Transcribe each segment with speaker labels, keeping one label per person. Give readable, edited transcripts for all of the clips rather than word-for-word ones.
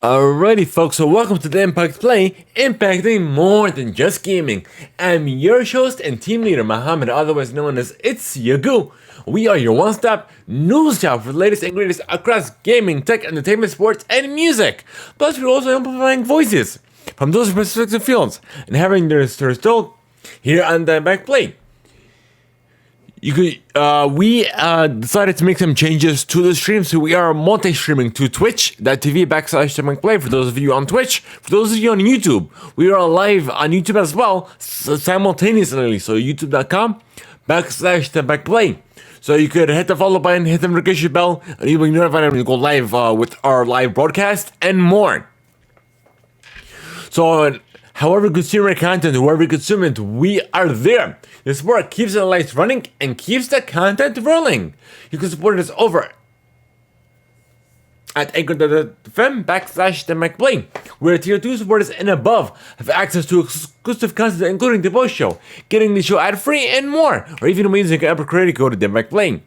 Speaker 1: Alrighty, folks, so welcome to the Impact Play, impacting more than just gaming. I'm your host and team leader, Muhammad, otherwise known as It's Yagu. We are your one-stop news shop for the latest and greatest across gaming, tech, entertainment, sports, and music. Plus, we're also amplifying voices from those respective fields and having their stories told here on the Impact Play. We decided to make some changes to the stream, so we are multi-streaming to twitch.tv/TheImpact_play for those of you on Twitch. For those of you on YouTube, we are live on YouTube as well, simultaneously. So youtube.com/TheImpact_play. So you could hit the follow button, hit the notification bell, and you'll be notified when we go live with our live broadcast and more. So, however you consume our content, whoever you consume it, we are there. Your support keeps the lights running and keeps the content rolling. You can support us over at anchor.fm/TheImpact_play, where tier 2 supporters and above have access to exclusive content, including the post show, getting the show ad free, and more, or even using an Epic credit code at the Impact Play.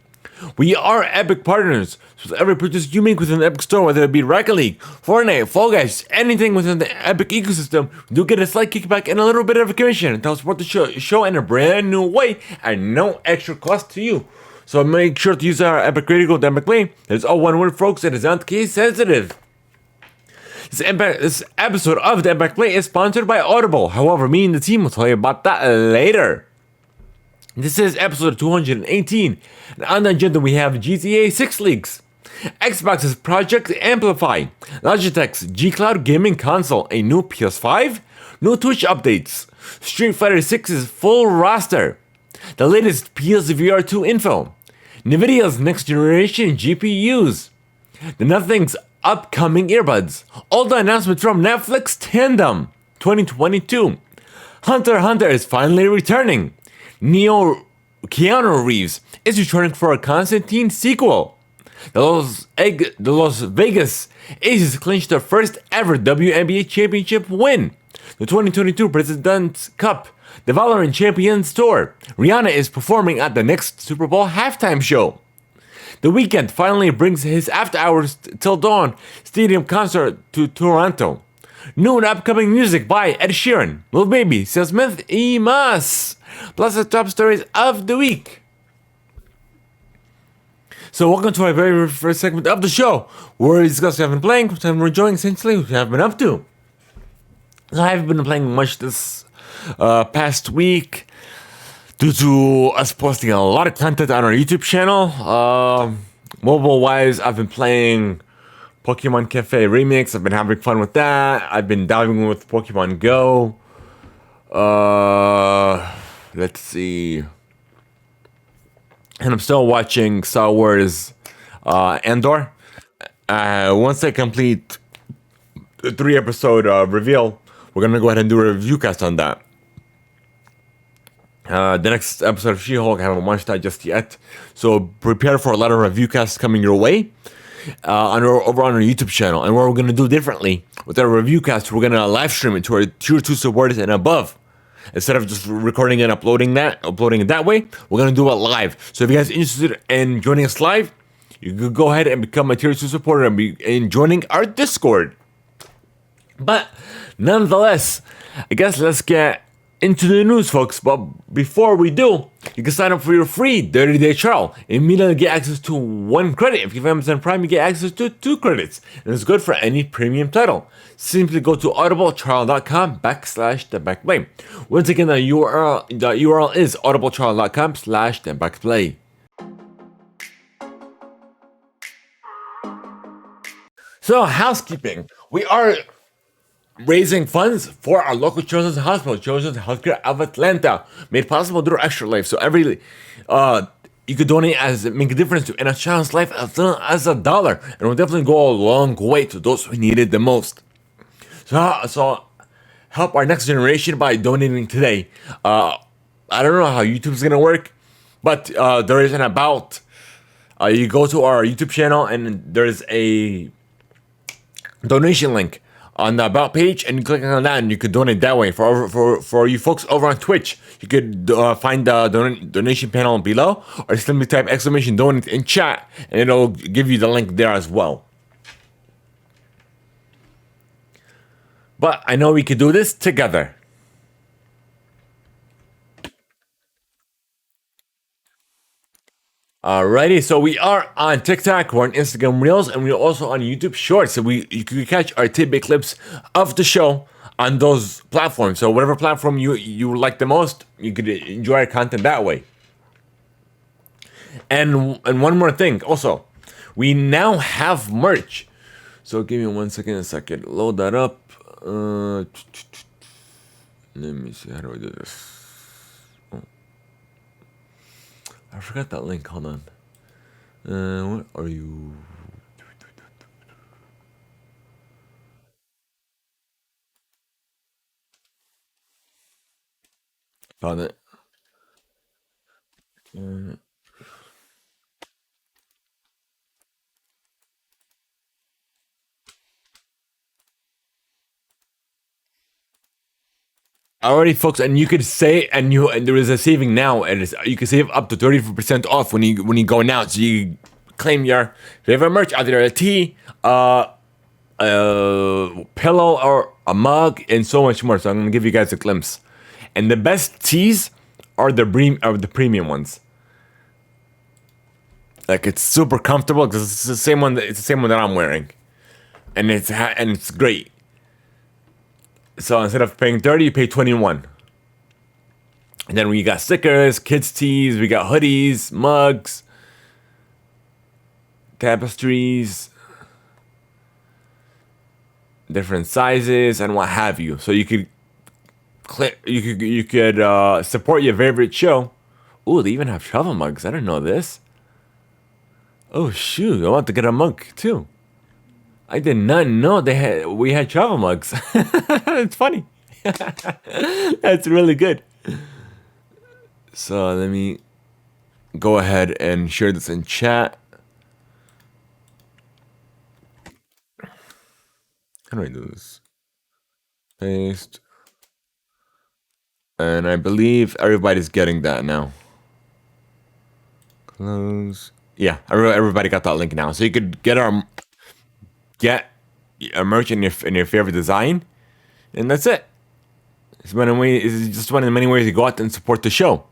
Speaker 1: We are Epic partners, so every purchase you make within the Epic Store, whether it be Rocket League, Fortnite, Fall Guys, anything within the Epic ecosystem, we do get a slight kickback and a little bit of a commission to help support the show in a brand new way at no extra cost to you. So make sure to use our Epic credit code, Epic Play. It's all one word, folks. It is not case sensitive. This episode of the Impact Play is sponsored by Audible. However, me and the team will tell you about that later. This is episode 218, and on the agenda we have GTA 6 leaks, Xbox's Project Amplify, Logitech's G Cloud gaming console, a new PS5, new Twitch updates, Street Fighter 6's full roster, the latest PSVR 2 info, Nvidia's next generation GPUs, the Nothing's upcoming earbuds, all the announcements from Netflix Tandum 2022, Hunter x Hunter is finally returning, Keanu Reeves is returning for a Constantine sequel. The Las Vegas Aces clinched their first ever WNBA championship win. The 2022 President's Cup, the Valorant Champions Tour. Rihanna is performing at the next Super Bowl halftime show. The Weeknd finally brings his After Hours Till Dawn stadium concert to Toronto. New and upcoming music by Ed Sheeran, Lil Baby, Sam Smith, y más. Plus the top stories of the week. So welcome to our very first segment of the show, where we discuss what we have been playing, what we're enjoying, essentially what we have been up to. So I haven't been playing much this past week due to us posting a lot of content on our YouTube channel. Mobile-wise, I've been playing Pokemon Cafe Remix. I've been having fun with that. I've been diving with Pokemon Go. Let's see. And I'm still watching Star Wars Andor. Once I complete the 3-episode reveal, we're going to go ahead and do a review cast on that. The next episode of She-Hulk, I haven't watched that just yet. So prepare for a lot of review casts coming your way over on our YouTube channel. And what we're going to do differently with our review cast, we're going to live stream it to our tier 2 supporters and above. Instead of just recording and uploading it that way, we're going to do it live. So if you guys are interested in joining us live, you can go ahead and become a tier 2 supporter and joining our Discord. But nonetheless, I guess let's get into the news, folks. But before we do, you can sign up for your free 30-day trial. Immediately get access to 1 credit. If you have Amazon Prime, you get access to 2 credits. And it's good for any premium title. Simply go to audibletrial.com/TheImpactPlay. Once again, the URL is audibletrial.com/TheImpactPlay. So, housekeeping. We are raising funds for our local children's hospital, Children's Healthcare of Atlanta, made possible through Extra Life. So you could donate make a difference in a child's life as little as $1, and it will definitely go a long way to those who need it the most. So help our next generation by donating today. I don't know how YouTube's gonna work, but there is an about. You go to our YouTube channel and there's a donation link on the about page, and you click on that and you could donate that way. For you folks over on Twitch, you could find the donation panel below, or simply type !donate in chat and it'll give you the link there as well. But I know we could do this together. Alrighty, so we are on TikTok, we're on Instagram Reels, and we're also on YouTube Shorts. So you can catch our tidbit clips of the show on those platforms. So whatever platform you like the most, you could enjoy our content that way. And one more thing, also, we now have merch. So give me 1 second, a second, load that up. Let me see, how do I do this? I forgot that link. Hold on. What are you? Found it. Alrighty, folks, and you could say, and there is a saving now, and you can save up to 30% off when you go now. So you claim your favorite merch, either a tee, a pillow, or a mug, and so much more. So I'm gonna give you guys a glimpse. And the best tees are the premium ones. Like, it's super comfortable because it's the same one. It's the same one that I'm wearing, and it's great. So instead of paying 30, you pay 21. And then we got stickers, kids tees, we got hoodies, mugs, tapestries, different sizes, and what have you. So you could support your favorite show. Ooh, they even have travel mugs. I didn't know this. Oh shoot, I want to get a mug too. I did not know we had travel mugs. It's funny. That's really good. So let me go ahead and share this in chat. How do I do this? Paste. And I believe everybody's getting that now. Close. Yeah, everybody got that link now. So you could get a merch in your favorite design, and that's it. It's just one of the many ways you go out and support the show.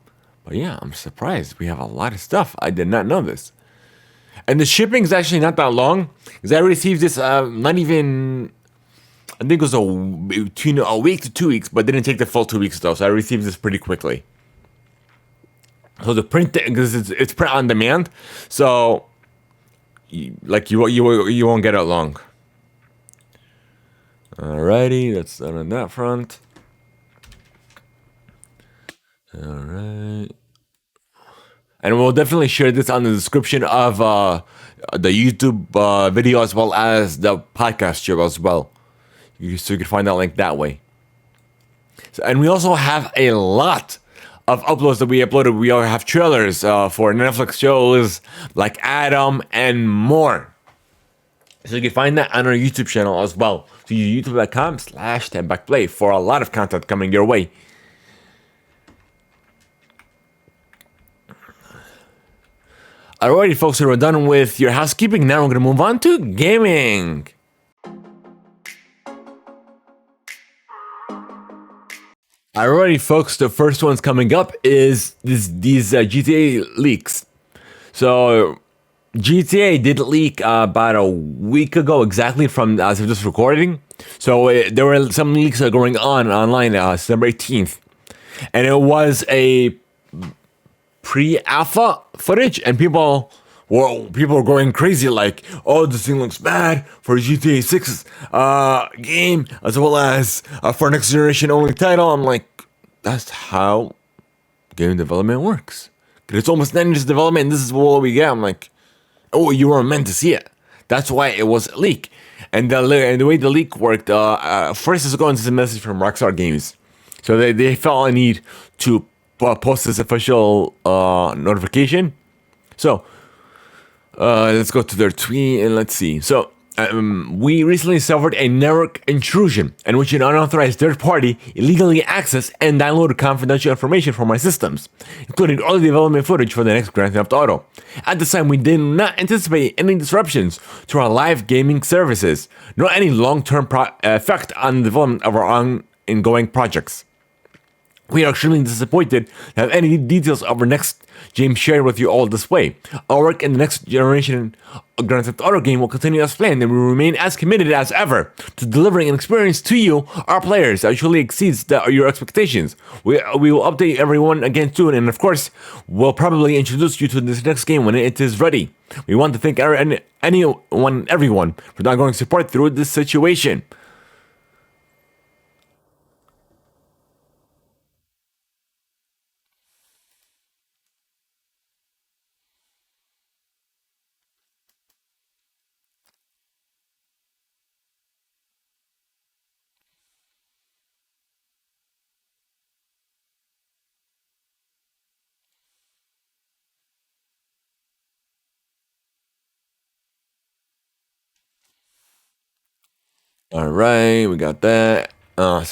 Speaker 1: But yeah, I'm surprised. We have a lot of stuff. I did not know this. And the shipping is actually not that long, because I received this not even, I think it was between a week to 2 weeks, but didn't take the full 2 weeks though. So I received this pretty quickly. So the print, because it's print on demand, so you won't get it long. Alrighty, that's done on that front. Alright. And we'll definitely share this on the description of the YouTube video, as well as the podcast show as well. So you can find that link that way. So, and we also have a lot of uploads that we uploaded. We all have trailers for Netflix shows like Adam and more. So you can find that on our YouTube channel as well. So youtube.com/THEIMPACTPLAY for a lot of content coming your way. Alrighty, folks, so we're done with your housekeeping. Now we're going to move on to gaming. Alrighty, folks, the first one's coming up is these GTA leaks. So GTA did leak about a week ago, exactly from as of this recording. So there were some leaks going on online December 18th. And it was a pre-alpha footage, and people were going crazy, like, oh, this thing looks bad for a GTA 6 game, as well as for next generation only title. I'm like, that's how game development works. Because it's almost 9 years development, and this is what we get. I'm like, oh, you weren't meant to see it. That's why it was a leak. And the way the leak worked, first is going to a message from Rockstar Games. So they felt a need to post this official notification. So let's go to their tweet and let's see. So We recently suffered a network intrusion in which an unauthorized third party illegally accessed and downloaded confidential information from our systems, including early development footage for the next Grand Theft Auto. At the time, we did not anticipate any disruptions to our live gaming services, nor any long-term effect on the development of our ongoing projects. We are extremely disappointed to have any details of our next game shared with you all this way. Our work in the next generation Grand Theft Auto game will continue as planned, and we remain as committed as ever to delivering an experience to you, our players, that truly exceeds your expectations. We will update everyone again soon, and of course, we'll probably introduce you to this next game when it is ready. We want to thank everyone for the ongoing support through this situation. All right, we got that. All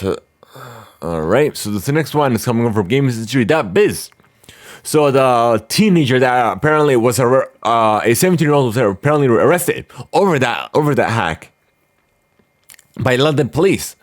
Speaker 1: right, so the next one is coming from GamesIndustry.biz. So the teenager that apparently was a 17-year-old was apparently arrested over that hack by London police.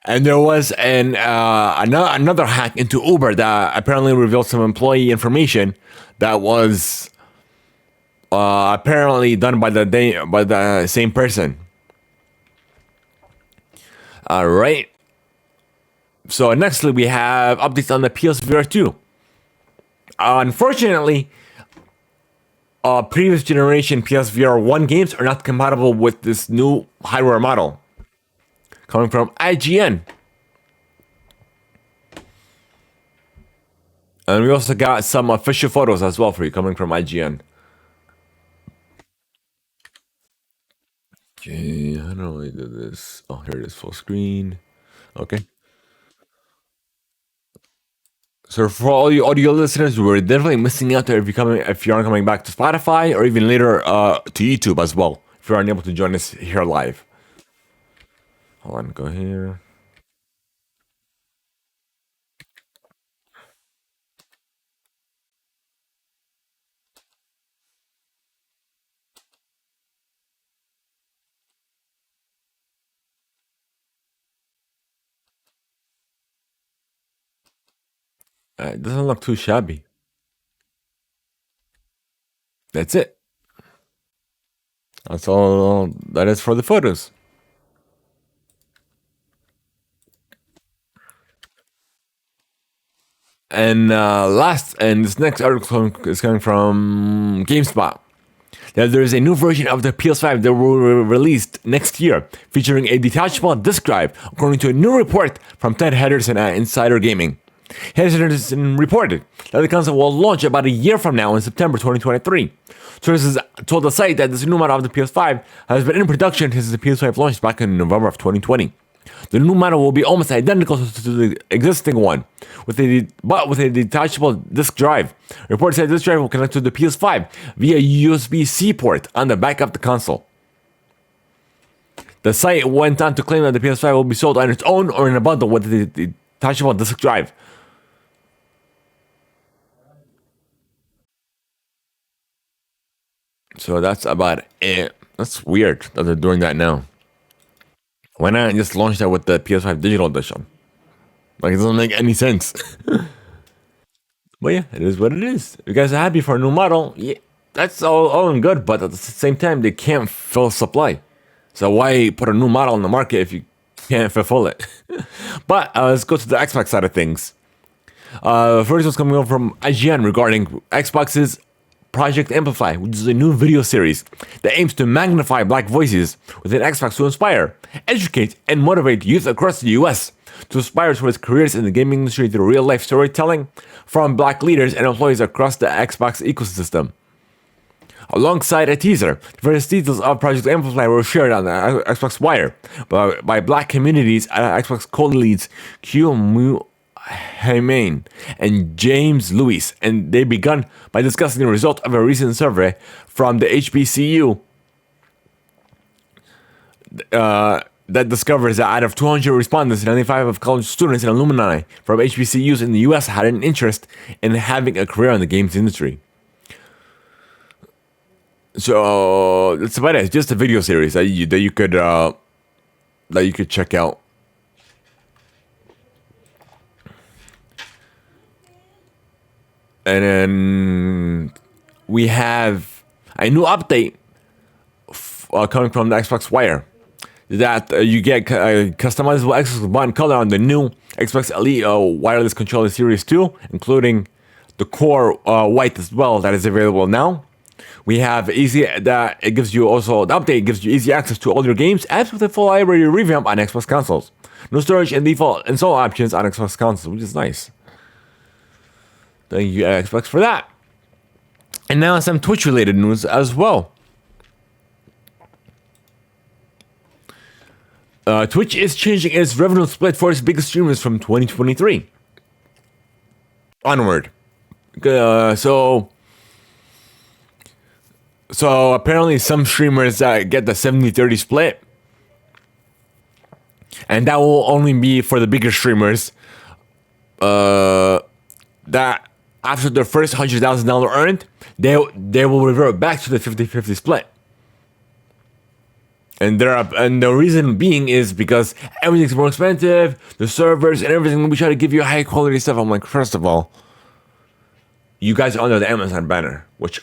Speaker 1: And there was another hack into Uber that apparently revealed some employee information that was apparently done by the same person. All right. So nextly, we have updates on the PSVR 2. Unfortunately, previous generation PSVR 1 games are not compatible with this new hardware model. Coming from IGN. And we also got some official photos as well for you coming from IGN. Okay, how do I do this? Oh, here it is, full screen. Okay. So for all you audio listeners, we're definitely missing out there if you aren't coming back to Spotify or even later to YouTube as well, if you aren't able to join us here live. Hold on, go here. It doesn't look too shabby. That's it. That's all that is for the photos. And this next article is coming from GameSpot. That there is a new version of the PS5 that will be released next year, featuring a detachable disk drive, according to a new report from Ted Henderson at Insider Gaming. Henderson reported that the console will launch about a year from now in September 2023. Sources told the site that this new model of the PS5 has been in production since the PS5 launched back in November of 2020. The new model will be almost identical to the existing one, with a detachable disk drive. Reports say this drive will connect to the PS5 via USB-C port on the back of the console. The site went on to claim that the PS5 will be sold on its own or in a bundle with the detachable disk drive. So that's about it. That's weird that they're doing that now. Why not just launch that with the PS5 digital edition? Like, it doesn't make any sense. But yeah, it is what it is. If you guys are happy for a new model, yeah, that's all and good, but at the same time, they can't fill supply. So why put a new model on the market if you can't fulfill it? But let's go to the Xbox side of things. First one's coming over from IGN regarding Xbox's Project Amplify, which is a new video series that aims to magnify black voices within Xbox to inspire, educate, and motivate youth across the US to aspire towards careers in the gaming industry through real-life storytelling from black leaders and employees across the Xbox ecosystem. alongside a teaser. The first details of Project THEIMPACTPLAY were shared on the Xbox Wire by Black communities Xbox co-leads Q Mu Heyman and James Lewis, and they begun by discussing the result of a recent survey from the HBCU that discovers that out of 200 respondents, 95 of college students and alumni from HBCUs in the US had an interest in having a career in the games industry. So that's about it. It's just a video series that you could check out. And then we have a new update coming from the Xbox Wire. That you get customizable Xbox One color on the new Xbox Elite wireless controller Series 2, including the core white as well that is available now. We have easy that it gives you also the update gives you easy access to all your games as with a full library revamp on Xbox consoles. No storage and default install options on Xbox consoles, which is nice. Thank you Xbox for that. And now some Twitch related news as well. Twitch is changing its revenue split for its biggest streamers from 2023 onward. So apparently some streamers get the 70-30 split, and that will only be for the bigger streamers that after their first $100,000 earned, they will revert back to the 50-50 split. And the reason being is because everything's more expensive, the servers and everything. We try to give you high quality stuff. I'm like, first of all, you guys are under the Amazon banner, which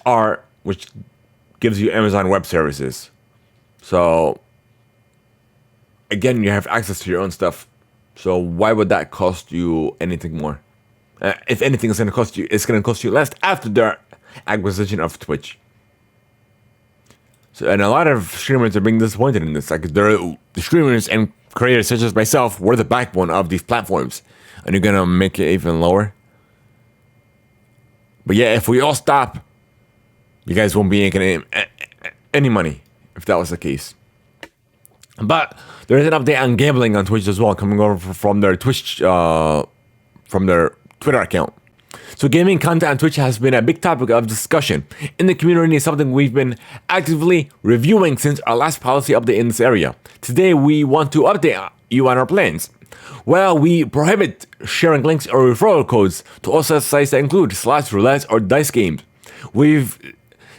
Speaker 1: gives you Amazon Web Services. So again, you have access to your own stuff. So why would that cost you anything more? If anything, it's going to cost you less after their acquisition of Twitch. So, and a lot of streamers are being disappointed in this. Like, the streamers and creators such as myself were the backbone of these platforms, and you're gonna make it even lower. But yeah, if we all stop, you guys won't be making any money if that was the case. But there is an update on gambling on Twitch as well, coming over from their from their Twitter account. So gaming content on Twitch has been a big topic of discussion in the community, something we've been actively reviewing since our last policy update in this area. Today we want to update you on our plans. Well, we prohibit sharing links or referral codes to all such sites that include slots, roulette, or dice games. We've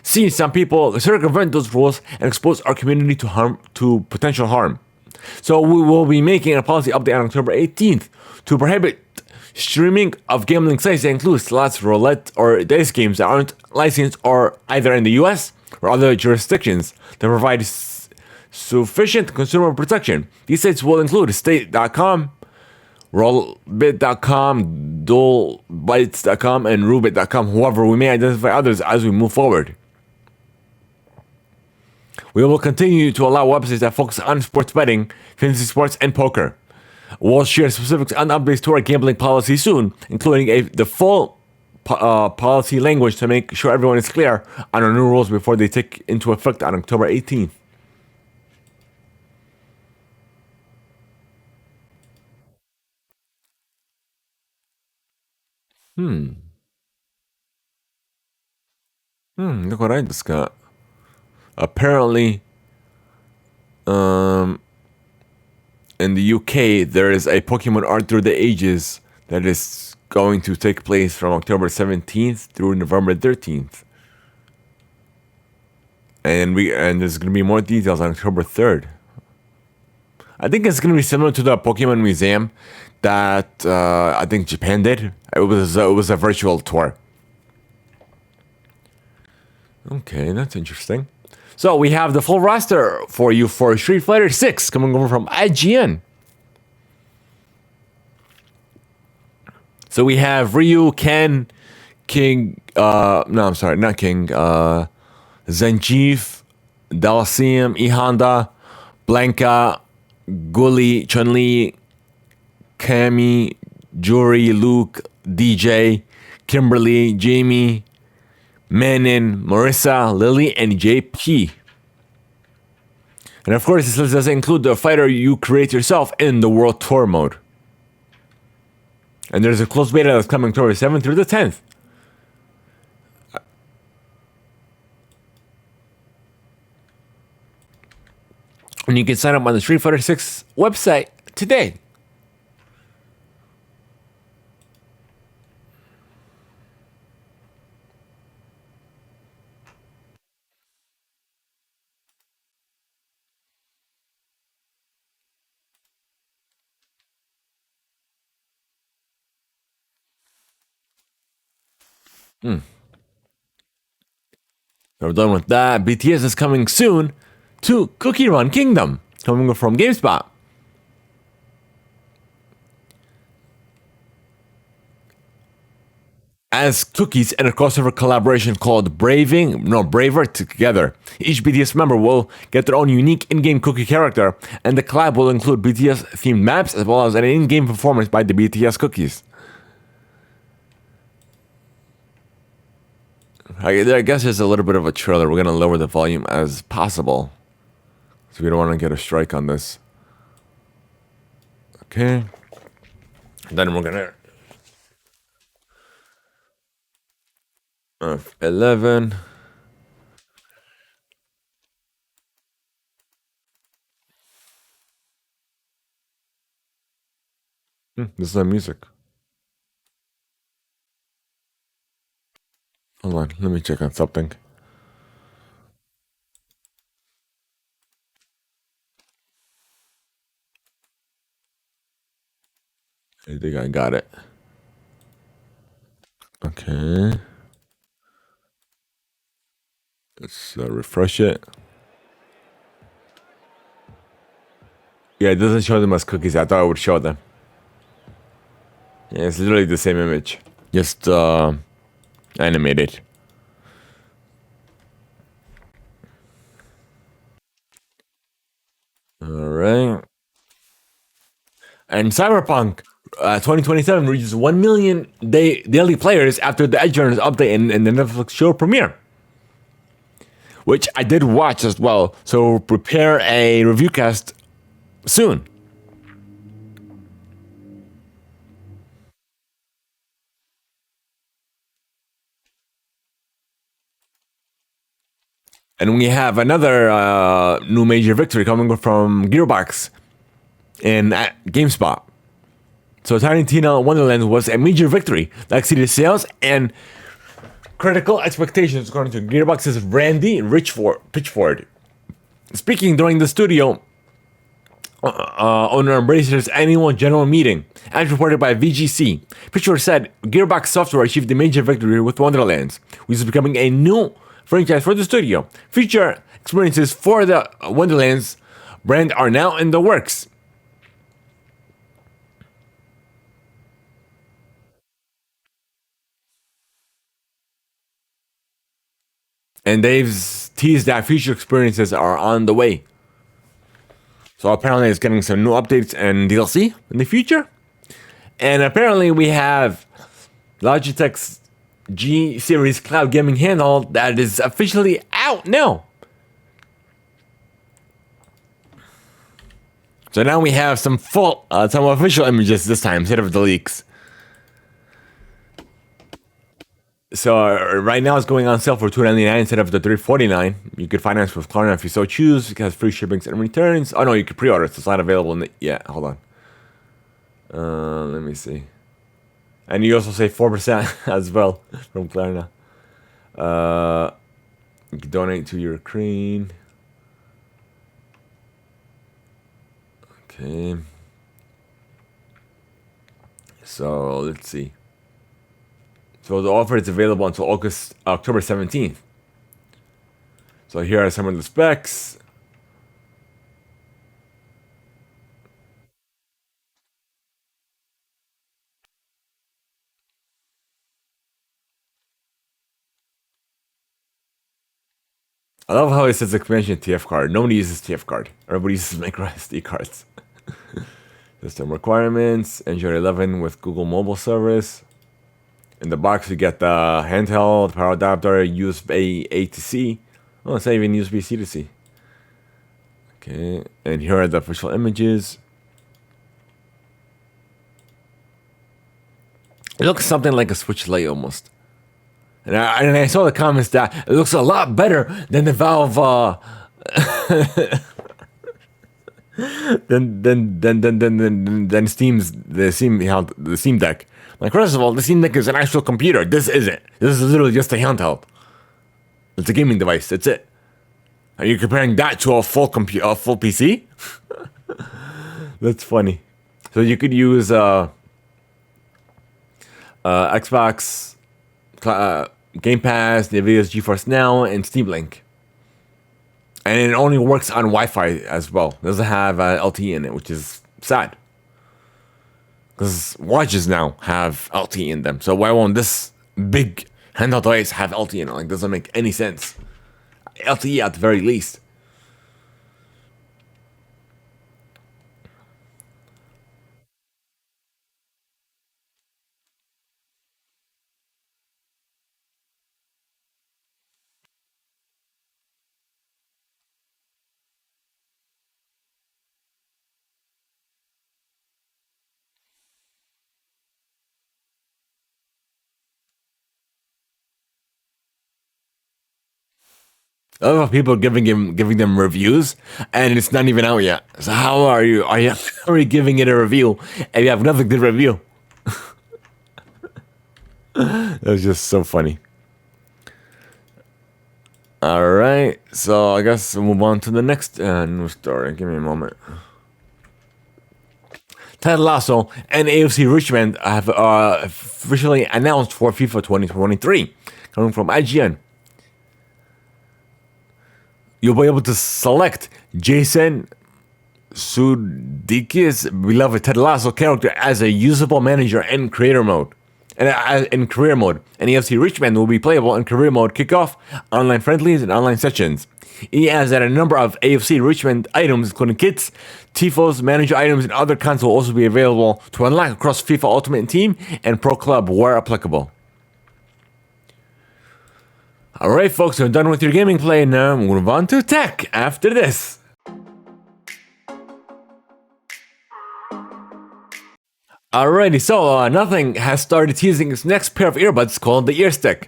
Speaker 1: seen some people circumvent those rules and expose our community to potential harm. So we will be making a policy update on October 18th to prohibit streaming of gambling sites that include slots, roulette, or dice games that aren't licensed or either in the US or other jurisdictions that provide sufficient consumer protection. These sites will include state.com, rollbit.com, duelbytes.com, and rubit.com. However, we may identify others as we move forward. We will continue to allow websites that focus on sports betting, fantasy sports, and poker. We'll share specifics and updates to our gambling policy soon, including the full policy language to make sure everyone is clear on our new rules before they take into effect on October 18th. Look what I just got. Apparently, in the UK, there is a Pokemon Art Through the Ages that is going to take place from October 17th through November 13th. And there's going to be more details on October 3rd. I think it's going to be similar to the Pokemon Museum that I think Japan did. It was a virtual tour. Okay, that's interesting. So we have the full roster for you for Street Fighter 6 coming over from IGN. So we have Ryu, Ken, King, not King, Zangief, Dhalsim, E Honda, Blanca, Gully, Chun-Li, Cammy, Juri, Luke, DJ, Kimberly, Jamie, Manon, Marissa, Lily, and JP. And of course, this list doesn't include the fighter you create yourself in the World Tour mode. And there's a closed beta that's coming October 7th through the 10th. And you can sign up on the Street Fighter 6 website today. We're done with that. BTS is coming soon to Cookie Run Kingdom, coming from GameSpot. As cookies and a crossover collaboration called Braver Together. Each BTS member will get their own unique in-game cookie character, and the collab will include BTS-themed maps as well as an in-game performance by the BTS cookies. I guess there's a little bit of a trailer. We're going to lower the volume as possible, so we don't want to get a strike on this. Okay. Then we're going to... 11. This is not music. Hold on, let me check on something. I think I got it. Okay. Let's refresh it. Yeah, it doesn't show them as cookies. I thought it would show them. Yeah, it's literally the same image, just animated. All right. And Cyberpunk 2027 reaches 1 million daily players after the Edge Runners update and the Netflix show premiere, which I did watch as well. So prepare a review cast soon. And we have another new major victory coming from Gearbox in GameSpot. So Tiny Tina Wonderland was a major victory that exceeded sales and critical expectations, according to Gearbox's Randy Pitchford. Speaking during the studio owner Embracer's annual general meeting, as reported by VGC, Pitchford said Gearbox Software achieved a major victory with Wonderlands, which is becoming a new franchise for the studio. Future experiences for the Wonderlands brand are now in the works. And they've teased that future experiences are on the way. So apparently it's getting some new updates and DLC in the future. And apparently we have Logitech's G Series cloud gaming handheld that is officially out now. So now we have some official images this time instead of the leaks. So right now it's going on sale for $299 instead of the $349. You could finance with Klarna if you so choose. It has free shippings and returns. Oh no, you could pre-order. So it's not available yet. Hold on. Let me see. And you also save 4% as well from Klarna. You can donate to your Ukraine. Okay. So let's see. So the offer is available until October 17th. So here are some of the specs. I love how it says expansion TF card. Nobody uses TF card. Everybody uses micro SD cards. System requirements. Android 11 with Google Mobile Service. In the box, you get the handheld, power adapter, USB A to C. Oh, it's not even USB C to C. Okay, and here are the official images. It looks something like a Switch Lite almost. And I saw the comments that it looks a lot better than the Valve than Steam's the Steam Deck. Like, first of all, the Steam Deck is an actual computer. This isn't. This is literally just a handheld. It's a gaming device. That's it. Are you comparing that to a full full PC? That's funny. So you could use Xbox, Game Pass, NVIDIA's GeForce Now, and Steam Link. And it only works on Wi-Fi as well. It doesn't have LTE in it, which is sad. Because watches now have LTE in them. So why won't this big handheld device have LTE in it? Like, doesn't make any sense. LTE at the very least. A lot of people giving them reviews, and it's not even out yet. So how are you giving it a review and you have nothing to review? That's just so funny. All right, so I guess we'll move on to the next news story. Give me a moment. Ted Lasso and AFC Richmond have officially announced for FIFA 2023, coming from IGN. You'll be able to select Jason Sudeikis' beloved Ted Lasso character as a usable manager in creator mode. And in career mode, and AFC Richmond will be playable in career mode, kickoff, online friendlies, and online sessions. He adds that a number of AFC Richmond items, including kits, tifos, manager items, and other content will also be available to unlock across FIFA Ultimate Team and Pro Club where applicable. Alright folks, we're done with your gaming play. Now we'll move on to tech after this. Alrighty, so Nothing has started teasing its next pair of earbuds called the Earstick.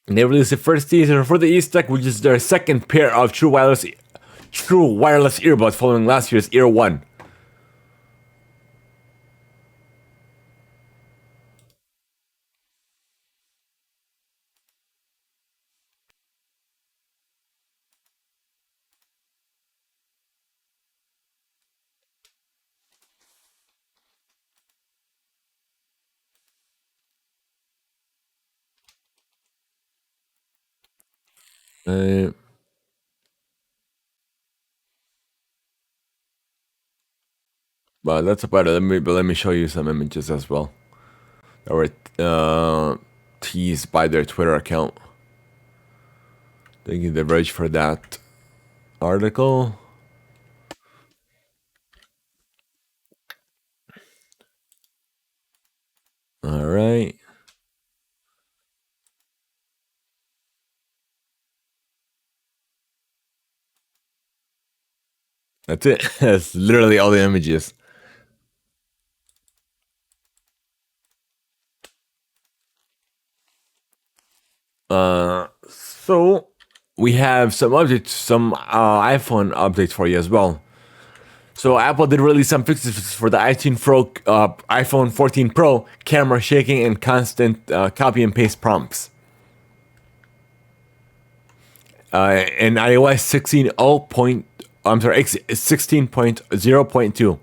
Speaker 1: And they released the first teaser for the Earstick, which is their second pair of true wireless earbuds following last year's Ear 1. Uh, but that's about it. Let me show you some images as well that were teased by their Twitter account. Thank you, The Verge, for that article. All right. That's it. That's literally all the images. So we have some updates, some iPhone updates for you as well. So Apple did release some fixes for the iPhone 14 Pro camera shaking and constant copy and paste prompts. In iOS 16.0.2.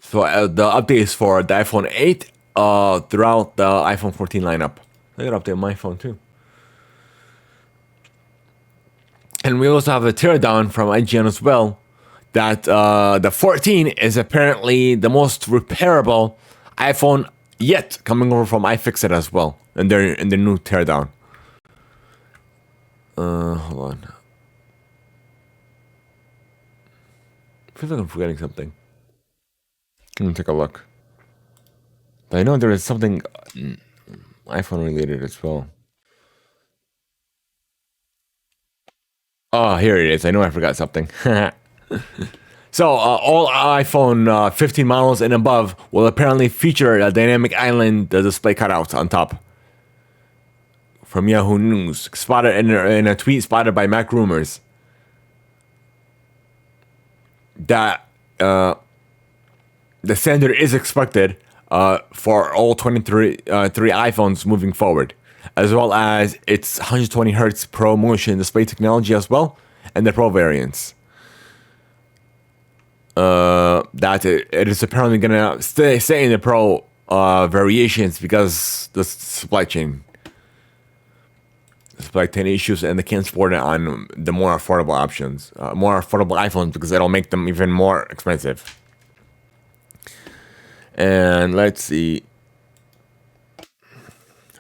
Speaker 1: So the update is for the iPhone 8 throughout the iPhone 14 lineup. I gotta update my phone too. And we also have a teardown from IGN as well that the 14 is apparently the most repairable iPhone yet, coming over from iFixit as well, in their new teardown. Hold on. I feel like I'm forgetting something. Let me take a look. But I know there is something iPhone related as well. Oh, here it is. I know I forgot something. So, all iPhone 15 models and above will apparently feature a dynamic island display cutout on top. From Yahoo News, spotted in a tweet spotted by Mac Rumors, that the standard is expected for all 23 three iPhones moving forward, as well as its 120 Hz Pro Motion display technology as well, and the Pro variants. That it is apparently gonna stay in the Pro variations because the supply chain issues, and they can't support it on the more affordable options, more affordable iPhones, because that'll make them even more expensive. And let's see.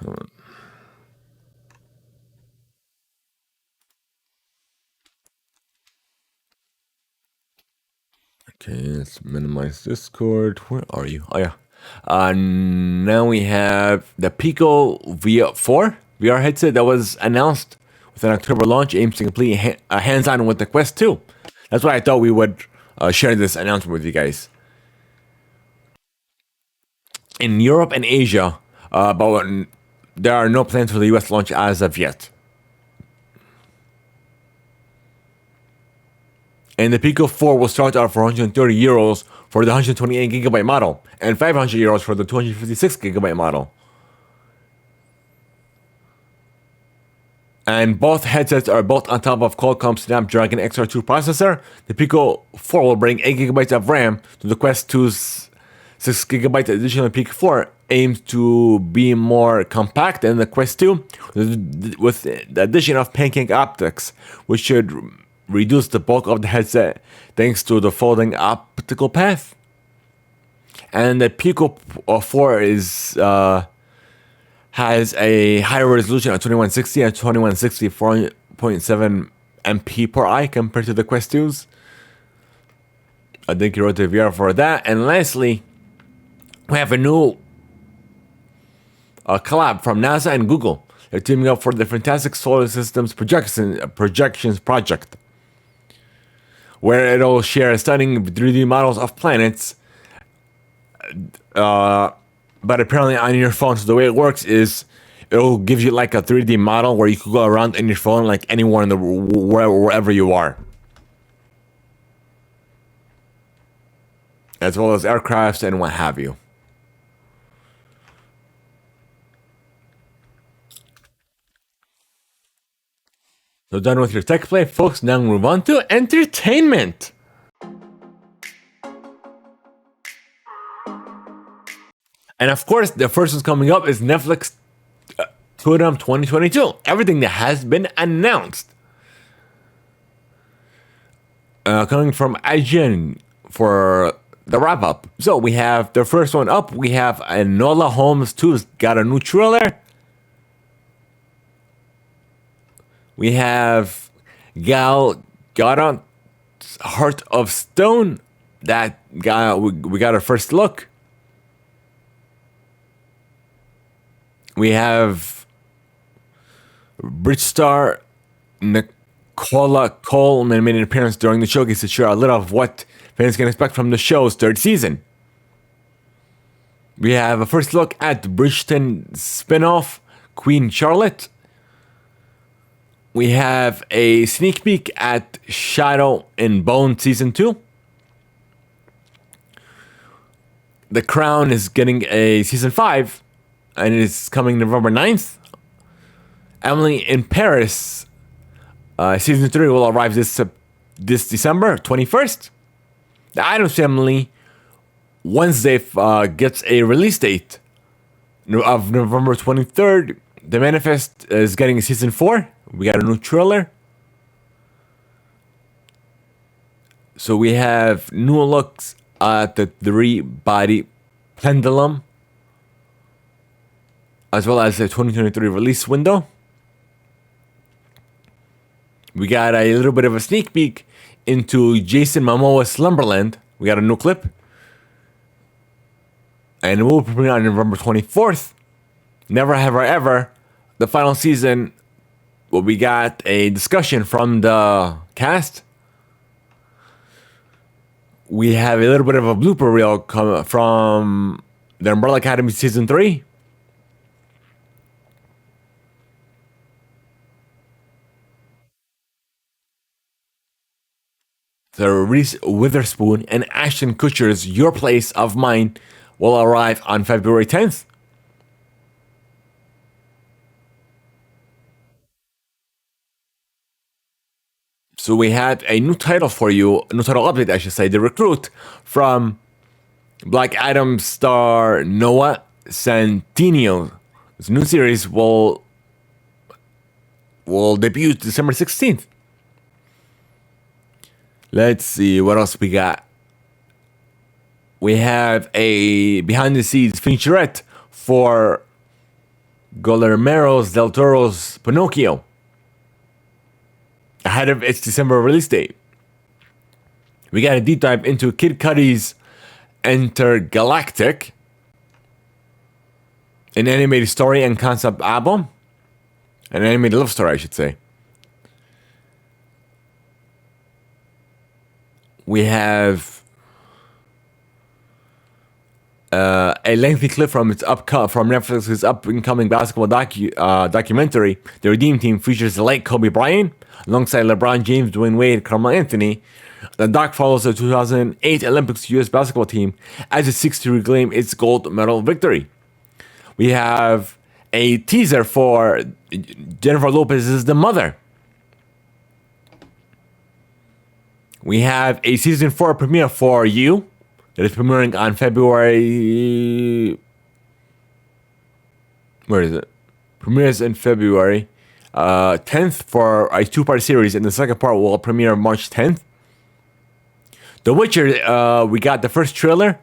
Speaker 1: Hold on. Okay, let's minimize Discord. Where are you? Oh, yeah. Now we have the Pico VR headset that was announced with an October launch, aims to complete hands-on with the Quest 2. That's why I thought we would share this announcement with you guys. In Europe and Asia, but there are no plans for the US launch as of yet. And the Pico 4 will start out for €130 for the 128GB model, and €500 for the 256GB model. And both headsets are built on top of Qualcomm Snapdragon XR2 processor. The Pico 4 will bring 8GB of RAM to the Quest 2's 6GB additional Pico 4 aims to be more compact than the Quest 2 with the addition of pancake optics, which should reduce the bulk of the headset thanks to the folding optical path. And the Pico 4 has a higher resolution of 2160 and 2160 4.7 MP per eye compared to the Quest 2's. I think you wrote the VR for that. And lastly, we have a new collab from NASA and Google. They're teaming up for the Fantastic Solar Systems Projections Project, where it'll share stunning 3D models of planets, but apparently on your phone. So the way it works is it'll give you like a 3D model where you can go around in your phone like anywhere in the wherever you are, as well as aircrafts and what have you. So done with your tech play, folks. Now move on to entertainment. And of course, the first one's coming up is Netflix Tandum 2022. Everything that has been announced. Coming from IGN for the wrap up. So we have the first one up. We have Enola Holmes 2's got a new trailer. We have Gal Gadot's Heart of Stone. That we got our first look. We have Bridge star Nicola Coleman made an appearance during the showcase to share a little of what fans can expect from the show's third season. We have a first look at Bridgerton spin-off Queen Charlotte. We have a sneak peek at Shadow and Bone Season 2. The Crown is getting a Season 5, and it's coming November 9th. Emily in Paris, Season 3 will arrive this December 21st. The Addams Family, Wednesday, gets a release date of November 23rd. The Manifest is getting a Season 4. We got a new trailer. So we have new looks at the three-body pendulum, as well as the 2023 release window. We got a little bit of a sneak peek into Jason Momoa's Slumberland. We got a new clip. And it will premiere on November 24th. Never Have I Ever, the final season. Well, we got a discussion from the cast. We have a little bit of a blooper reel from the Umbrella Academy Season 3. So Reese Witherspoon and Ashton Kutcher's Your Place of Mine will arrive on February 10th. So we had a new title for you, a new title update, I should say, The Recruit, from Black Adam star Noah Centineo. This new series will debut December 16th. Let's see what else we got. We have a behind-the-scenes featurette for Guillermo del Toro's Pinocchio, ahead of its December release date. We got a deep dive into Kid Cudi's Intergalactic, an animated story and concept album, an animated love story, I should say. We have a lengthy clip from from Netflix's up-and-coming basketball documentary. The Redeem Team features the late Kobe Bryant alongside LeBron James, Dwayne Wade, Carmelo Anthony. The doc follows the 2008 Olympics U.S. basketball team as it seeks to reclaim its gold medal victory. We have a teaser for Jennifer Lopez's The Mother. We have a season 4 premiere for You that is premiering on February. Where is it? Premieres in February 10th for a 2-part series, and the second part will premiere March 10th. The Witcher, we got the first trailer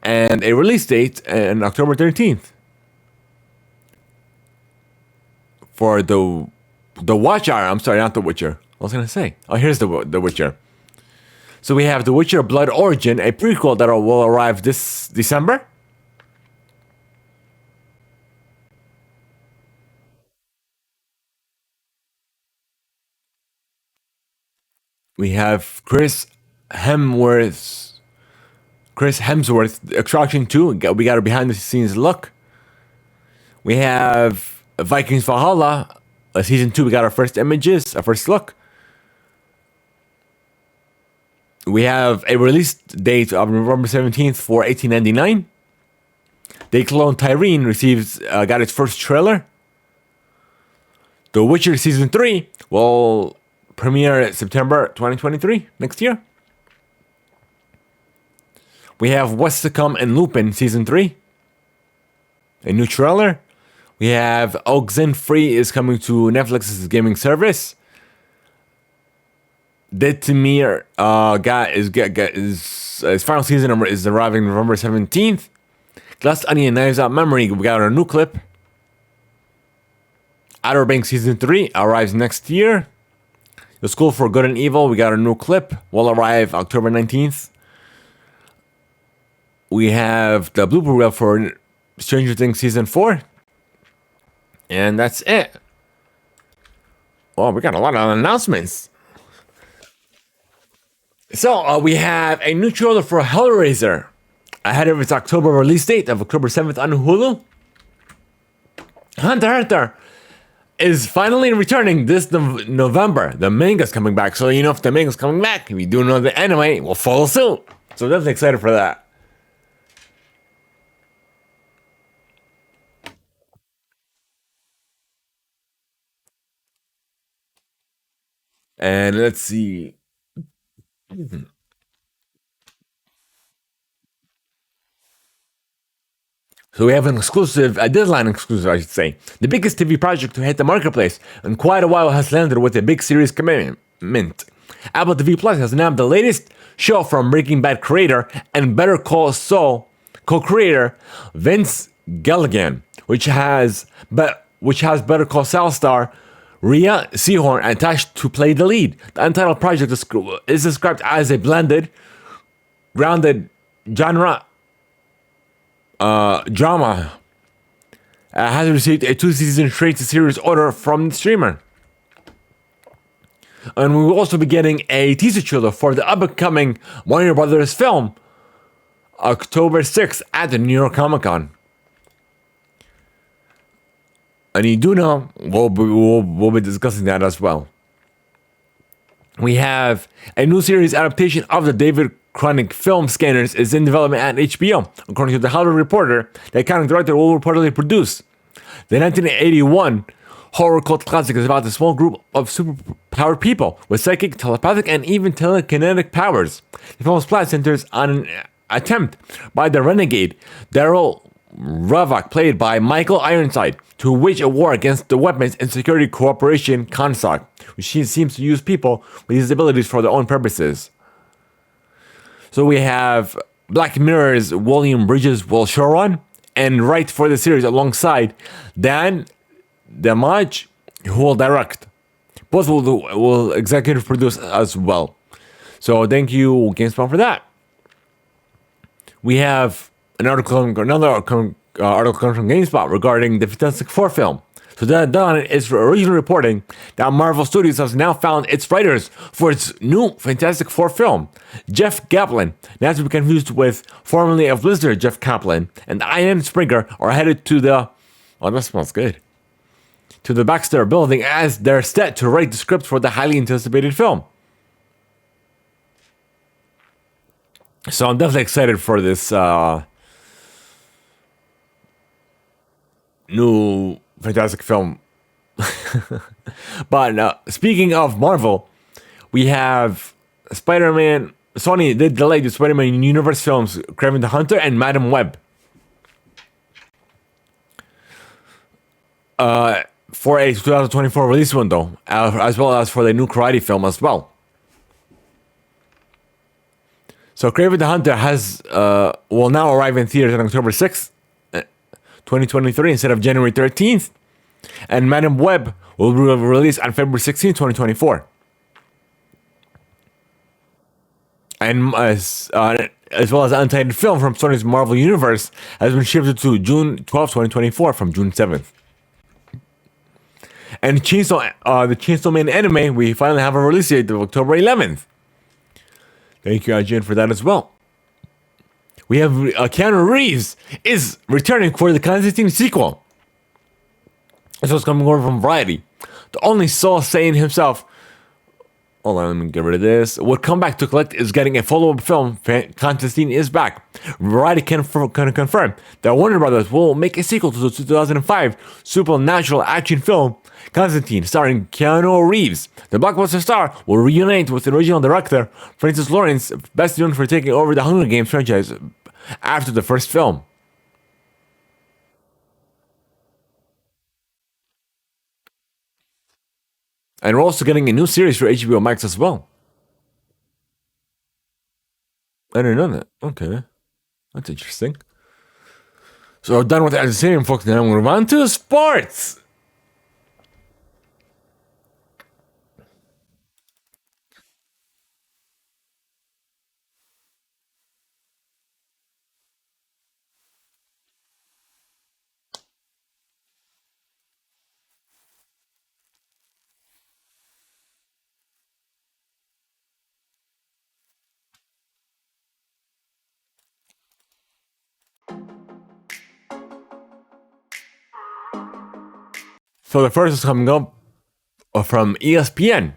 Speaker 1: and a release date on October 13th for the Watcher. I'm sorry, not The Witcher. I was gonna say. Oh, here's the Witcher. So we have The Witcher Blood Origin, a prequel that will arrive this December. We have Chris Hemsworth, Extraction 2. We got a behind the scenes look. We have Vikings Valhalla, season 2. We got our first images, our first look. We have a release date of November 17th for 1899. They Clone Tyrene got its first trailer. The Witcher season 3 will premiere September 2023, next year. We have What's to Come and Lupin season 3, a new trailer. We have Oxenfree is coming to Netflix's gaming service. Dead to Me his final season is arriving November 17th. Glass Onion Knives Out Memory, we got our new clip. Outer Banks season 3 arrives next year. The School for Good and Evil, we got a new clip, will arrive October 19th. We have the blooper reel for Stranger Things season 4. And that's it. Well, we got a lot of announcements. So we have a new trailer for Hellraiser ahead of its October release date of October 7th on Hulu. Hunter x Hunter is finally returning this November. The manga's coming back. So you know if the manga's coming back, if you do know the anime, we'll follow suit. So definitely excited for that. And let's see. So we have an exclusive, a deadline exclusive, I should say. The biggest TV project to hit the marketplace in quite a while has landed with a big series commitment. Mint. Apple TV Plus has announced the latest show from Breaking Bad creator and Better Call Saul co-creator Vince Gilligan, which has Better Call Saul star Rhea Seehorn attached to play the lead. The untitled project is described as a blended, grounded genre drama. Has received a 2-season straight to series order from the streamer. And we will also be getting a teaser trailer for the upcoming Warner Brothers film, October 6th at the New York Comic Con. And you do know we'll be discussing that as well. We have a new series adaptation of the David Chronic film Scanners is in development at HBO. According to the Hollywood Reporter, the accounting director will reportedly produce the 1981 horror cult classic is about a small group of superpowered people with psychic, telepathic, and even telekinetic powers. The film's plot centers on an attempt by the renegade Daryl Ravok, played by Michael Ironside, to wage a war against the Weapons and Security Corporation CONSOC, which seems to use people with these abilities for their own purposes. So we have Black Mirror's William Bridges will showrun and write for the series alongside Dan Damaj, who will direct. Both will executive produce as well. So thank you, GameSpot, for that. We have another article comes from GameSpot regarding the Fantastic Four film. So Don is originally reporting that Marvel Studios has now found its writers for its new Fantastic Four film. Jeff Kaplan, not to be confused with formerly of Blizzard Jeff Kaplan, and Ian Springer are headed to the... Oh, that smells good. To the Baxter building as they're set to write the script for the highly anticipated film. So I'm definitely excited for this new Fantastic film. But speaking of Marvel, we have Spider-Man. Sony did delay the Spider-Man Universe films, Kraven the Hunter and Madam Web. For a 2024 release window, as well as for the new Karate film as well. So Kraven the Hunter will now arrive in theaters on October 6th, 2023 instead of January 13th. And Madam Web will be released on February 16th, 2024. And as well as the untitled film from Sony's Marvel Universe has been shifted to June 12th, 2024 from June 7th. And the Chainsaw Man anime, we finally have a release date of October 11th. Thank you, IGN, for that as well. We have Keanu Reeves is returning for the Constantine sequel. This was coming over from Variety. The only Saul saying himself, hold on, let me get rid of this, would come back to collect is getting a follow-up film, Constantine is back. Variety can confirm that Warner Brothers will make a sequel to the 2005 supernatural action film, Constantine, starring Keanu Reeves. The blockbuster star will reunite with the original director, Francis Lawrence, best known for taking over the Hunger Games franchise after the first film. And we're also getting a new series for HBO Max as well. I didn't know that. Okay. That's interesting. So we're done with entertainment, folks. Now we're on to sports. So the first is coming up from ESPN.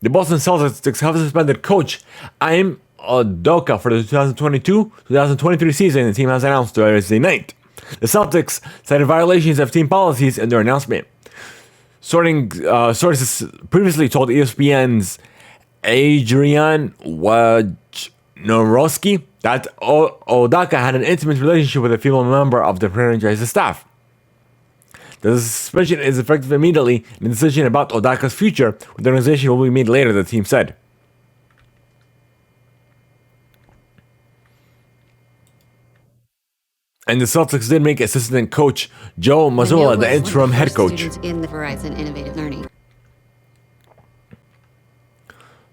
Speaker 1: The Boston Celtics have suspended coach Ime Udoka for the 2022-2023 season, the team has announced Thursday night. The Celtics cited violations of team policies in their announcement. Sources previously told ESPN's Adrian Wojnarowski that Udoka had an intimate relationship with a female member of the franchise staff. The suspension is effective immediately, and the decision about Odaka's future with the organization will be made later, the team said. And the Celtics did make assistant coach Joe Mazzulla the interim head coach.
Speaker 2: In the Verizon Innovative Learning.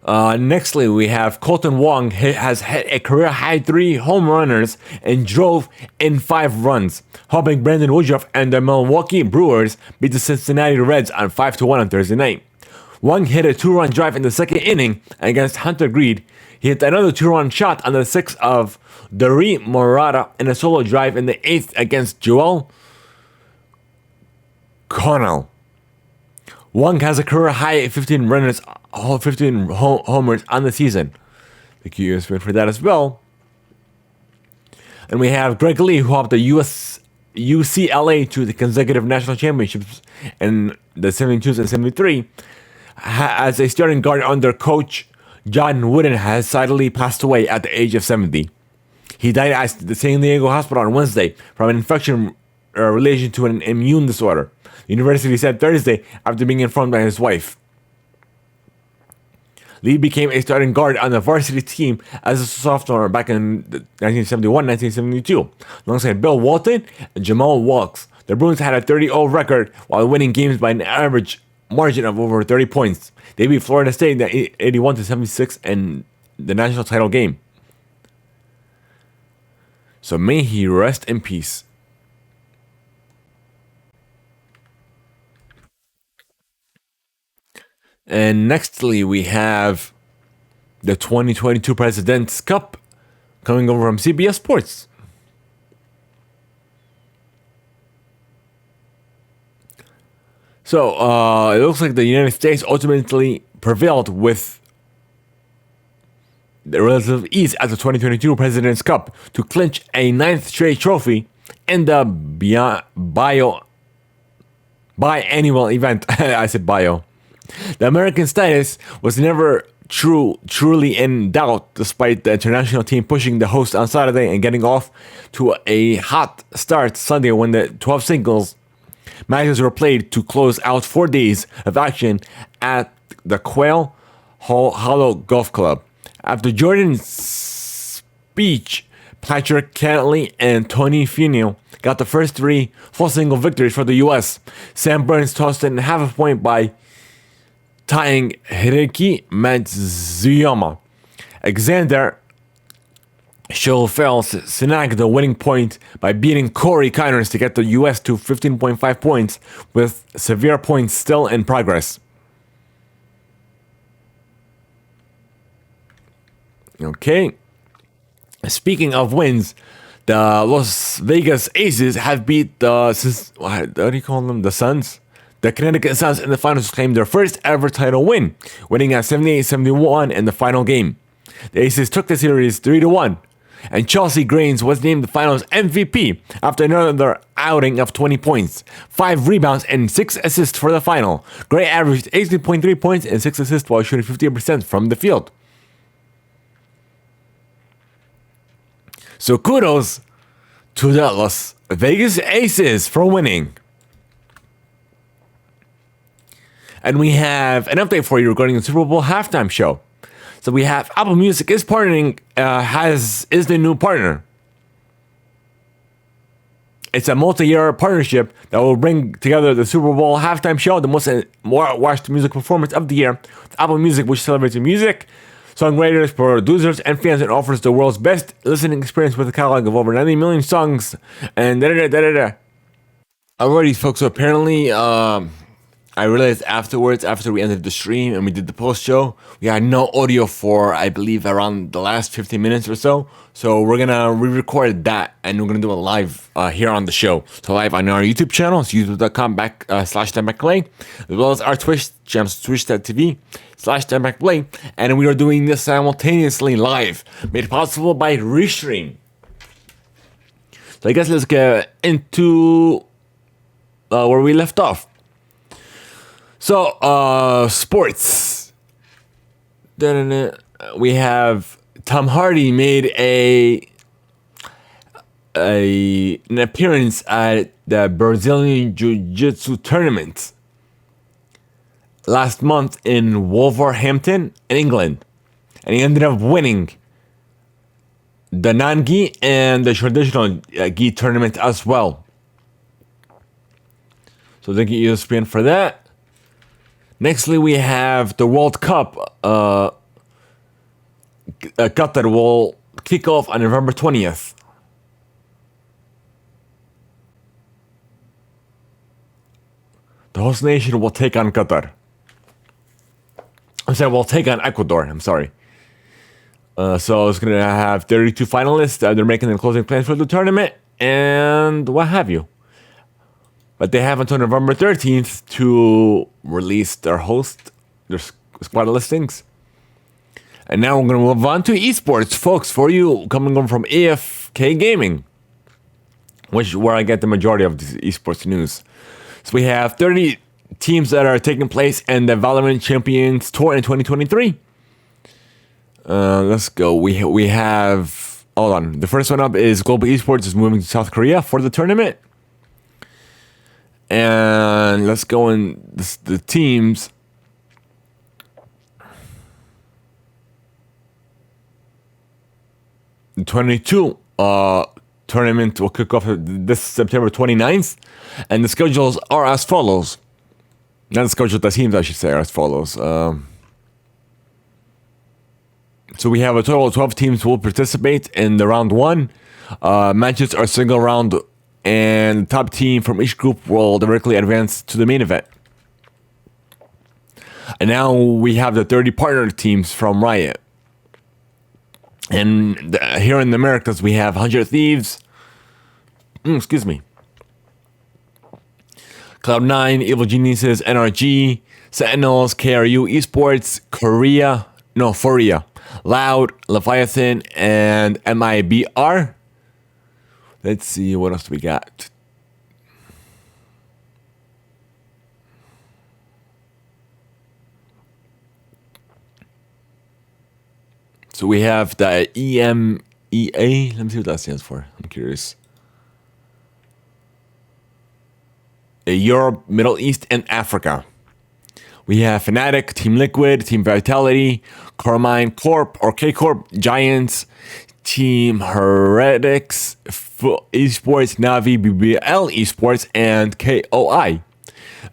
Speaker 1: Nextly, we have Colton Wong has hit a career-high 3 home runners and drove in 5 runs, helping Brandon Woodruff and the Milwaukee Brewers beat the Cincinnati Reds on 5-1 on Thursday night. Wong hit a 2-run drive in the second inning against Hunter Greed. He hit another 2-run shot on the 6th of Dari Morata and a solo drive in the 8th against Joel Connell. Wong has a career-high 15 runners, 15 homers on the season. The QS win for that as well. And we have Greg Lee, who helped the UCLA to the consecutive national championships in the 72s and 73. As a starting guard under coach John Wooden has sadly passed away at the age of 70. He died at the San Diego hospital on Wednesday from an infection related to an immune disorder. The university said Thursday after being informed by his wife. Lee became a starting guard on the varsity team as a sophomore back in 1971-1972, alongside Bill Walton and Jamal Wilkes. The Bruins had a 30-0 record while winning games by an average margin of over 30 points. They beat Florida State 81-76 in the national title game. So may he rest in peace. And nextly, we have the 2022 President's Cup coming over from CBS Sports. So, it looks like the United States ultimately prevailed with the relative ease at the 2022 President's Cup to clinch a 9th straight trophy in the biannual event. I said bio. The American status was never truly in doubt, despite the international team pushing the host on Saturday and getting off to a hot start Sunday when the 12 singles matches were played to close out 4 days of action at the Quail Hollow Golf Club. After Jordan's speech, Patrick Cantley and Tony Finau got the first 3 full single victories for the U.S. Sam Burns tossed in half a point by tying Hideki Matsuyama. Alexander Schoenfeld snagged the winning point by beating Corey Connors to get the U.S. to 15.5 points, with severe points still in progress. Okay. Speaking of wins, the Las Vegas Aces have beat the, what do you call them? The Suns? The Connecticut Suns in the finals claimed their first ever title win, winning at 78-71 in the final game. The Aces took the series 3-1, and Chelsea Grains was named the finals MVP after another outing of 20 points, 5 rebounds, and 6 assists for the final. Gray averaged 18.3 points and 6 assists while shooting 50% from the field. So kudos to the Las Vegas Aces for winning. And we have an update for you regarding the Super Bowl halftime show. So we have Apple Music is partnering, is the new partner. It's a multi-year partnership that will bring together the Super Bowl halftime show, the most watched music performance of the year, with Apple Music, which celebrates music, songwriters, producers, and fans, and offers the world's best listening experience with a catalog of over 90 million songs, and da-da-da-da-da-da. Alrighty, folks, so apparently, I realized afterwards, after we ended the stream and we did the post-show, we had no audio for, I believe, around the last 15 minutes or so. So we're going to re-record that, and we're going to do it live here on the show. So live on our YouTube channel, it's youtube.com/THEIMPACTPLAY, as well as our Twitch channel, twitch.tv/THEIMPACTPLAY. And we are doing this simultaneously live, made possible by Restream. So I guess let's get into where we left off. So, sports. We have Tom Hardy made a an appearance at the Brazilian Jiu-Jitsu tournament last month in Wolverhampton, in England. And he ended up winning the non-gi and the traditional gi tournament as well. So thank you, ESPN, for that. Nextly, we have the World Cup. Qatar will kick off on November 20th. The host nation will take on Qatar. I'm sorry, we'll take on Ecuador. I'm sorry. So it's going to have 32 finalists. They're making the closing plans for the tournament and what have you. But they have until November 13th to release their squad listings. And now we're going to move on to esports, folks, for you coming over from AFK Gaming, where I get the majority of the esports news. So we have 30 teams that are taking place in the Valorant Champions Tour in 2023. Let's go. We have... Hold on. The first one up is Global Esports is moving to South Korea for the tournament. And let's go in the teams. The 22 tournament will kick off this September 29th. And the schedules are as follows. Not the schedule, the teams, I should say, are as follows. So we have a total of 12 teams who will participate in the round one. Matches are single round, and the top team from each group will directly advance to the main event. And now we have the 30 partner teams from Riot. And here in the Americas, we have 100 Thieves. Excuse me. Cloud9, Evil Geniuses, NRG, Sentinels, KRU Esports, Foria, Loud, Leviathan, and MIBR. Let's see, what else we got? So we have the EMEA. Let me see what that stands for. I'm curious. Europe, Middle East, and Africa. We have Fnatic, Team Liquid, Team Vitality, Carmine Corp or K Corp, Giants, Team Heretics, Esports, Navi, BBL Esports, and KOI.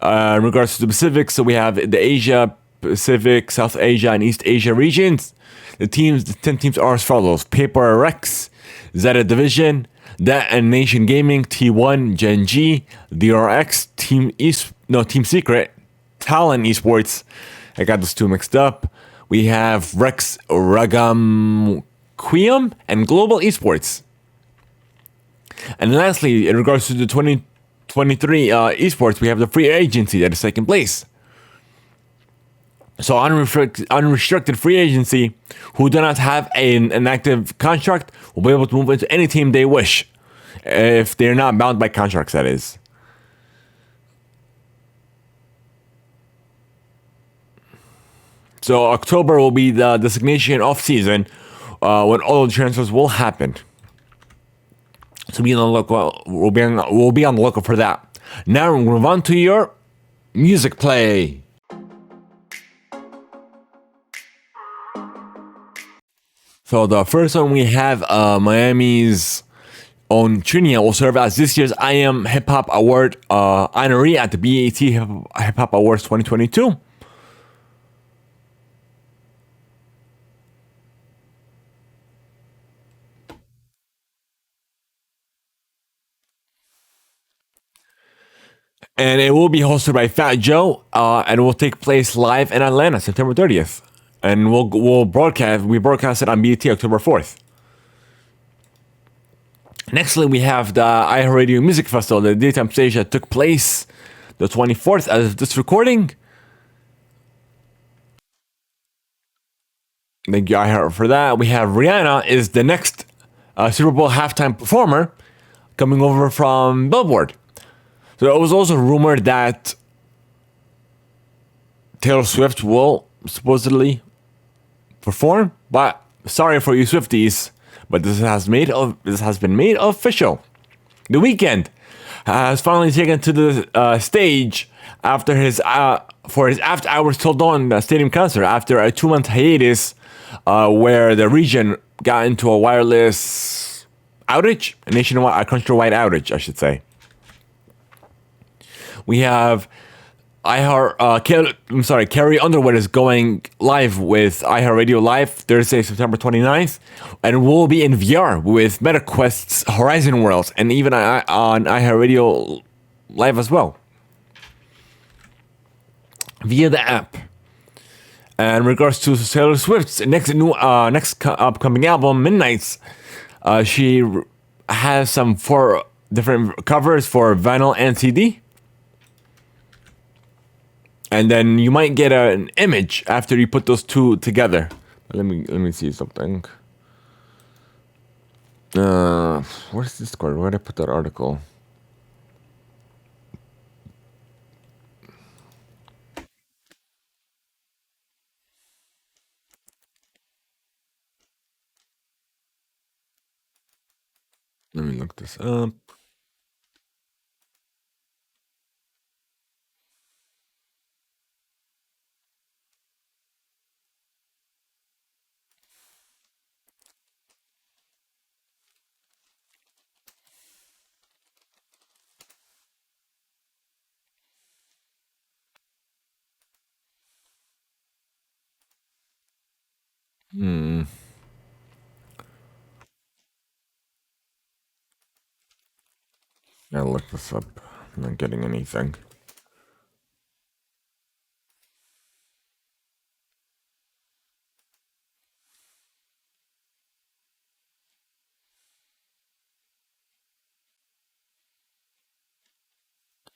Speaker 1: In regards to the Pacific, so we have the Asia, Pacific, South Asia, and East Asia regions. The 10 teams are as follows: Paper Rex, Zeta Division, That and Nation Gaming, T1, Gen G, DRX, Team Secret, Talon Esports. I got those two mixed up. We have Rex Ragam Quium and Global Esports. And lastly, in regards to the 2023 esports, we have the free agency that is taking place. So unrestricted free agency who do not have an active contract will be able to move into any team they wish, if they're not bound by contracts, that is. So October will be the designation off season when all the transfers will happen. So we'll be on the lookout for that. Now we'll move on to your music play. So the first one we have Miami's own Trinia will serve as this year's I Am Hip Hop Award honoree at the BET Hip Hop Awards 2022. And it will be hosted by Fat Joe, and it will take place live in Atlanta, September 30th. And we broadcast it on BET October 4th. Nextly, we have the iHeartRadio Music Festival, the daytime stage that took place the 24th as of this recording. Thank you, iHeart, for that. We have Rihanna is the next Super Bowl halftime performer coming over from Billboard. So it was also rumored that Taylor Swift will supposedly perform, but sorry for you Swifties, but this has been made official. The Weeknd has finally taken to the stage after his for his After Hours Till Dawn stadium concert after a 2-month hiatus, where the region got into a wireless outage, a countrywide outage, I should say. We have Carrie Underwood is going live with iHeartRadio Live Thursday, September 29th, and will be in VR with MetaQuest's Horizon Worlds, and even on iHeartRadio Live as well, via the app. And in regards to Taylor Swift's next upcoming album, Midnights, she has some 4 different covers for vinyl and CD. And then you might get an image after you put those two together. Let me see something. Where's Discord? Where did I put that article? Let me look this up. Gotta look this up. I'm not getting anything.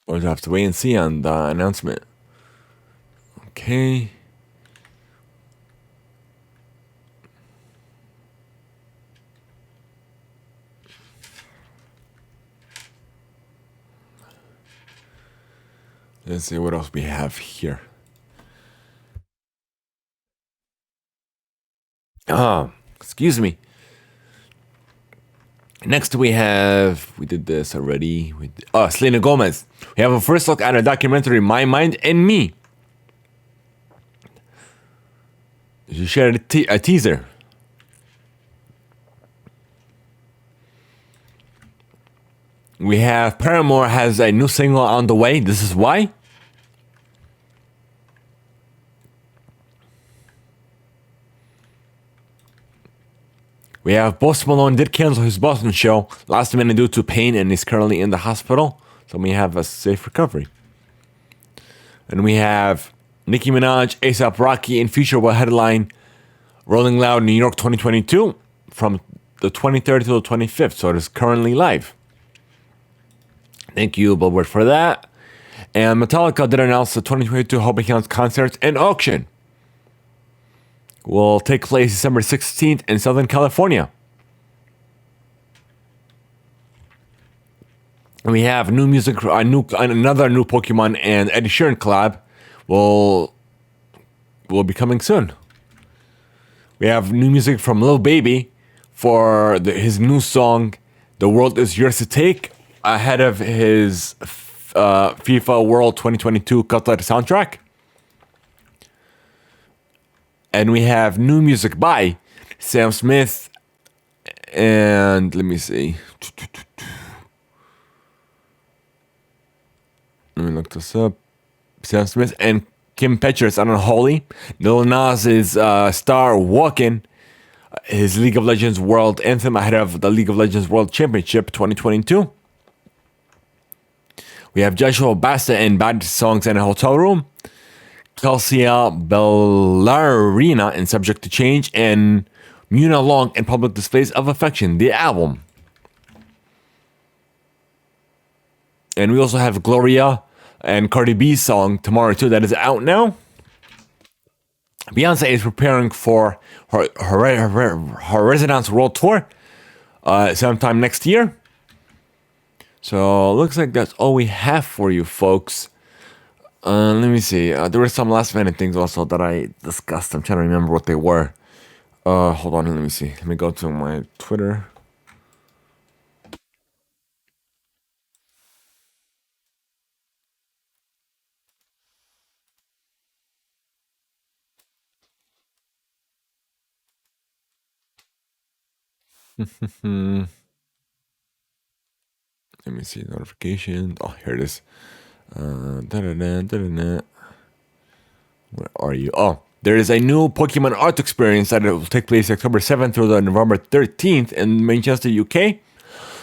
Speaker 1: We'll have to wait and see on the announcement. Okay. Let's see what else we have here. Excuse me. Next we did this already. Selena Gomez. We have a first look at her documentary, My Mind and Me. She shared a teaser. We have Paramore has a new single on the way. This Is Why. We have Post Malone did cancel his Boston show last minute due to pain and is currently in the hospital. So we have a safe recovery. And we have Nicki Minaj, A$AP Rocky, and Future will headline Rolling Loud New York 2022 from the 23rd to the 25th. So it is currently live. Thank you, Billboard, for that. And Metallica did announce the 2022 Hope Accounts concerts and auction will take place December 16th in Southern California. And we have new music, another new Pokemon and Ed Sheeran collab will be coming soon. We have new music from Lil Baby for his new song, The World Is Yours to Take, ahead of his FIFA World 2022 Qatar soundtrack. And we have new music by Sam Smith and let me see. Let me look this up. Sam Smith and Kim Petras on Unholy. Lil Nas is Star Walking, his League of Legends World Anthem ahead of the League of Legends World Championship 2022. We have Joshua Basta and Bad Songs in a Hotel Room. Calcia Ballerina and Subject to Change, and Muna Long and Public Displays of Affection, the album. And we also have Gloria and Cardi B's song Tomorrow Too that is out now. Beyonce is preparing for her Residence World Tour sometime next year. So looks like that's all we have for you folks. Let me see. There were some last minute things also that I discussed. I'm trying to remember what they were. Hold on, let me see. Let me go to my Twitter. Let me see notifications. Oh, here it is. Da-da-da, da-da-da. Where are you? Oh, there is a new Pokemon art experience that will take place October 7th through the November 13th in Manchester, UK.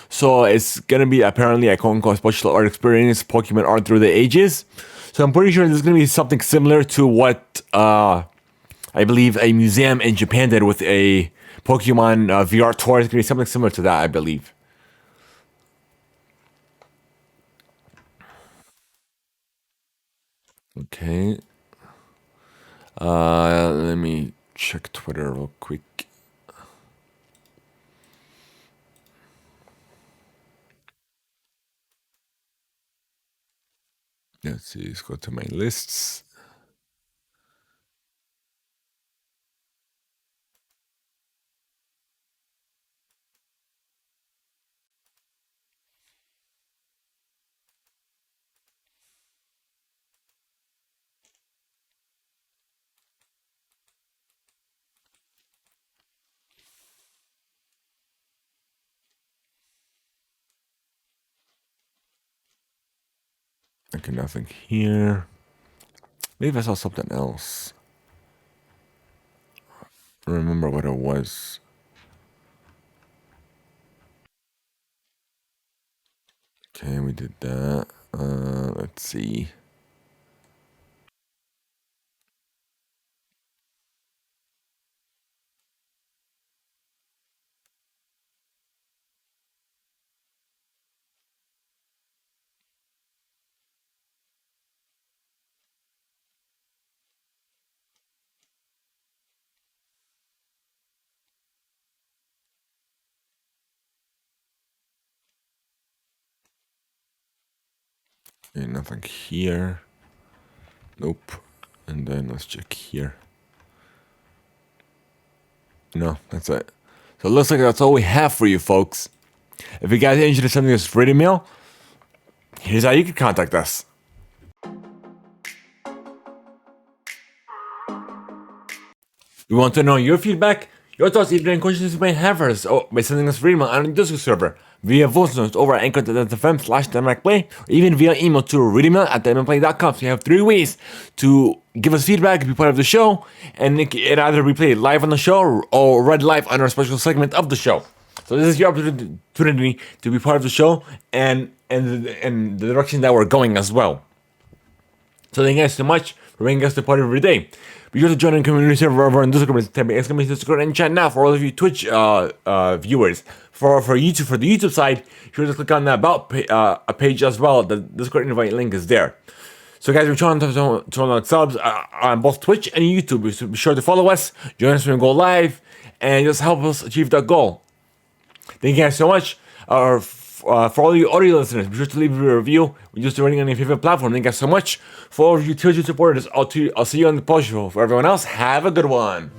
Speaker 1: So it's gonna be apparently a quote-unquote special art experience, Pokemon art through the ages. So I'm pretty sure this is gonna be something similar to what I believe a museum in Japan did with a Pokemon VR tour. It's gonna be something similar to that, I believe. Okay. Let me check Twitter real quick. Let's see. Let's go to my lists. Okay, nothing here. Maybe I saw something else. I don't remember what it was. Okay, we did that. Let's see. Okay, nothing here. Nope. And then let's check here. No, that's it. So it looks like that's all we have for you folks. If you guys are interested in sending us free mail, here's how you can contact us. We want to know your feedback, your thoughts, even any questions you may have for us by sending us free mail on the Discord server, via voice notes over at anchor.fm/TheImpactPlay, or even via email to readingmail@TheImpactPlay.com. So you have 3 ways to give us feedback, be part of the show, and it either be played live on the show or read live on our special segment of the show. So this is your opportunity to be part of the show and the direction that we're going as well. So thank you guys so much for making us the part of every day. Be sure to join the community server over on Discord. Type in Discord and chat now for all of you Twitch viewers. For YouTube, for the YouTube side, be sure to click on the About page as well. The Discord invite link is there. So guys, we're trying to unlock subs on both Twitch and YouTube. So be sure to follow us, join us when we go live, and just help us achieve that goal. Thank you guys so much. For all you audio listeners, be sure to leave a review. We're just running on your favorite platform. Thank you guys so much. For all of you Twitch supporters, I'll see you on the post show. For everyone else, have a good one.